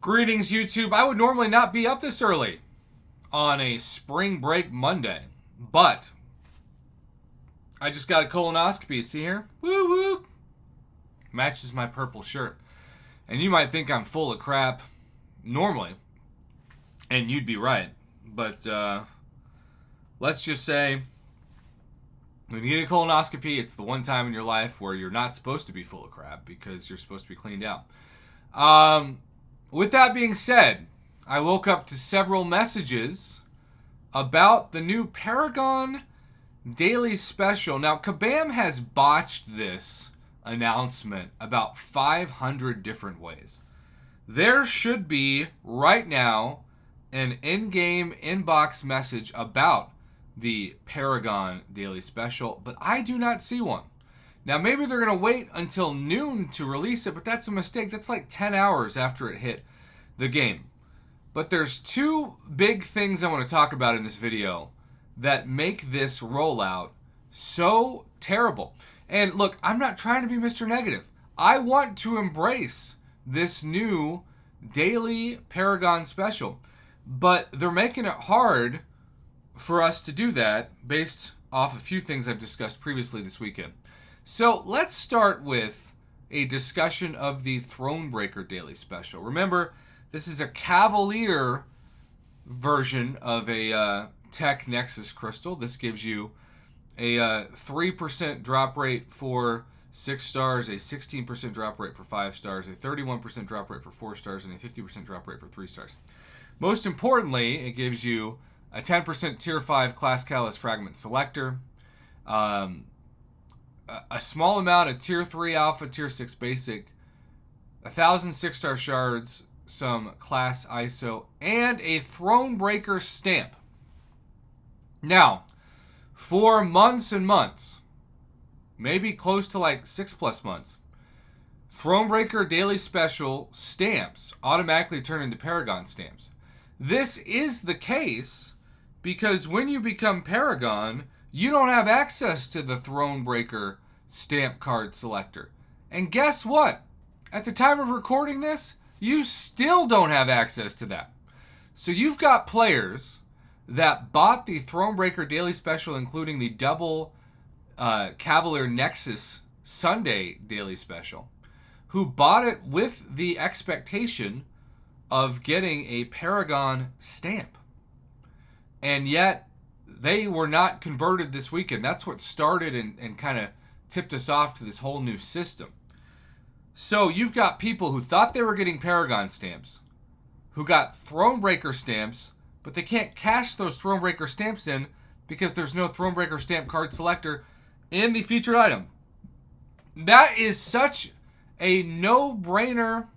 Greetings, YouTube. I would normally not be up this early on a spring break Monday, but I just got a colonoscopy. See here? Woo woo. Matches my purple shirt. And you might think I'm full of crap normally, and you'd be right. But let's just say when you get a colonoscopy, it's the one time in your life where you're not supposed to be full of crap because you're supposed to be cleaned out. With that being said, I woke up to several messages about the new Paragon Daily Special. Now, Kabam has botched this announcement about 500 different ways. There should be, right now, an in-game inbox message about the Paragon Daily Special, but I do not see one. Now, maybe they're going to wait until noon to release it, but that's a mistake. That's like 10 hours after it hit the game. But there's two big things I want to talk about in this video that make this rollout so terrible. And look, I'm not trying to be Mr. Negative. I want to embrace this new daily Paragon Special, but they're making it hard for us to do that based off a few things I've discussed previously this weekend. So let's start with a discussion of the Thronebreaker Daily Special. Remember, this is a Cavalier version of a Tech Nexus Crystal. This gives you a 3% drop rate for 6 stars, a 16% drop rate for 5 stars, a 31% drop rate for 4 stars, and a 50% drop rate for 3 stars. Most importantly, it gives you a 10% Tier 5 Class Catalyst Fragment Selector, a small amount of Tier 3 Alpha, Tier 6 Basic, 1,000 6-star shards, some Class ISO, and a Thronebreaker stamp. Now, for months and months, maybe close to like 6+ months, Thronebreaker Daily Special stamps automatically turn into Paragon stamps. This is the case because when you become Paragon, you don't have access to the Thronebreaker stamp card selector. And guess what? At the time of recording this, you still don't have access to that. So you've got players that bought the Thronebreaker Daily Special, including the double Cavalier Nexus Sunday Daily Special, who bought it with the expectation of getting a Paragon stamp. And yet, they were not converted this weekend. That's what started and kind of tipped us off to this whole new system. So you've got people who thought they were getting Paragon stamps, who got Thronebreaker stamps, but they can't cash those Thronebreaker stamps in because there's no Thronebreaker stamp card selector in the featured item. That is such a no-brainer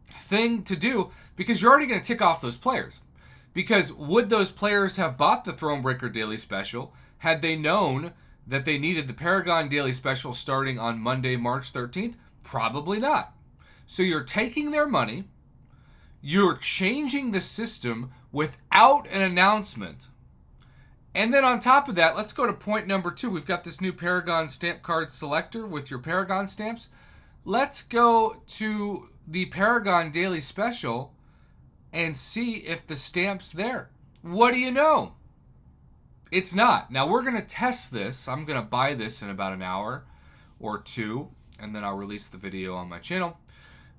thing to do because you're already going to tick off those players. Because would those players have bought the Thronebreaker Daily Special had they known that they needed the Paragon Daily Special starting on Monday, March 13th? Probably not. So you're taking their money, you're changing the system without an announcement. And then on top of that, let's go to point number 2. We've got this new Paragon stamp card selector with your Paragon stamps. Let's go to the Paragon Daily Special and see if the stamp's there. What do you know? It's not. Now we're going to test this. I'm going to buy this in about an hour or 2, and then I'll release the video on my channel.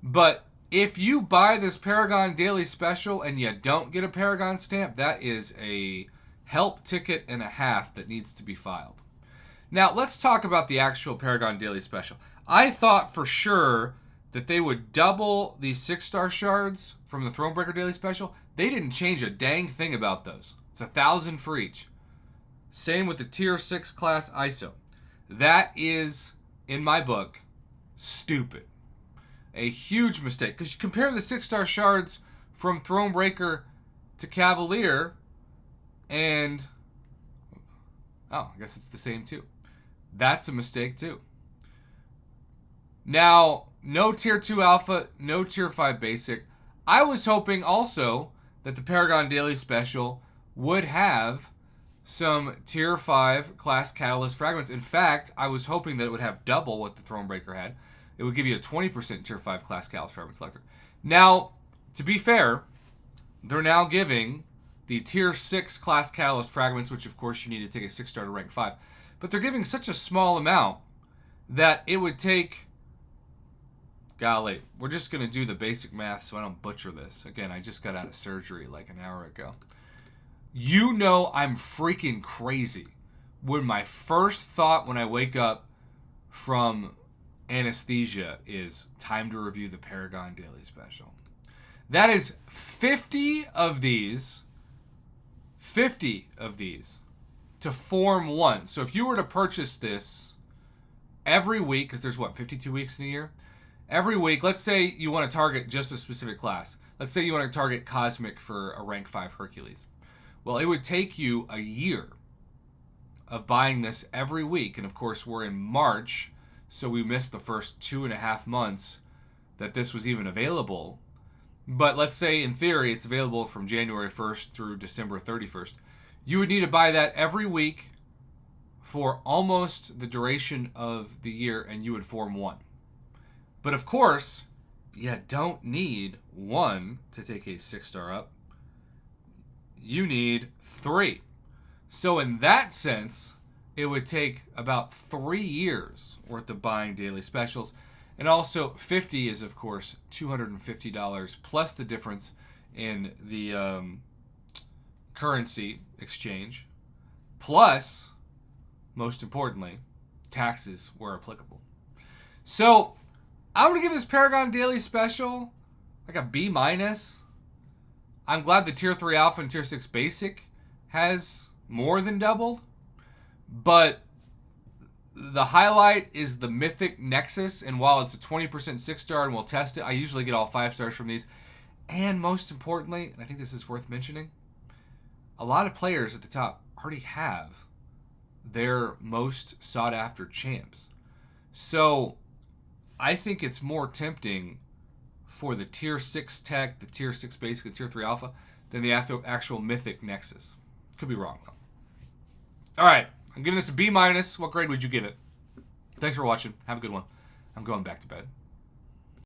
But if you buy this Paragon Daily Special and you don't get a Paragon stamp, that is a help ticket and a half that needs to be filed. Now let's talk about the actual Paragon Daily Special. I thought for sure that they would double the 6-star shards from the Thronebreaker Daily Special. They didn't change a dang thing about those. It's 1,000 for each. Same with the Tier 6 Class ISO. That is, in my book, stupid. A huge mistake. Because you compare the 6-star shards from Thronebreaker to Cavalier, and I guess it's the same too. That's a mistake too. Now, no Tier 2 Alpha, no Tier 5 Basic. I was hoping also that the Paragon Daily Special would have some Tier 5 Class Catalyst Fragments. In fact, I was hoping that it would have double what the Thronebreaker had. It would give you a 20% Tier 5 Class Catalyst Fragment Selector. Now, To be fair, they're now giving the Tier 6 Class Catalyst fragments, which of course you need to take a 6-star to rank 5, but they're giving such a small amount that it would take... Golly, we're just going to do the basic math so I don't butcher this. Again, I just got out of surgery like an hour ago. You know I'm freaking crazy when my first thought when I wake up from anesthesia is time to review the Paragon Daily Special. That is 50 of these to form one. So if you were to purchase this every week, because there's 52 weeks in a year? Every week, let's say you want to target just a specific class. Let's say you want to target Cosmic for a rank 5 Hercules. Well, it would take you a year of buying this every week. And of course, we're in March, so we missed the first 2.5 months that this was even available. But let's say, in theory, it's available from January 1st through December 31st. You would need to buy that every week for almost the duration of the year, and you would form one. But of course, you don't need one to take a 6-star up. You need 3. So in that sense, it would take about 3 years worth of buying daily specials. And also 50 is, of course, $250 plus the difference in the currency exchange. Plus, most importantly, taxes where applicable. So I'm going to give this Paragon Daily Special like a B-. I'm glad the Tier 3 Alpha and Tier 6 Basic has more than doubled. But the highlight is the Mythic Nexus. And while it's a 20% 6-star and we'll test it, I usually get all 5 stars from these. And most importantly, and I think this is worth mentioning, a lot of players at the top already have their most sought-after champs. So I think it's more tempting for the Tier 6 Tech, the Tier 6 Basic, the Tier 3 Alpha than the actual Mythic Nexus. Could be wrong, though. All right, I'm giving this a B-. What grade would you give it? Thanks for watching. Have a good one. I'm going back to bed.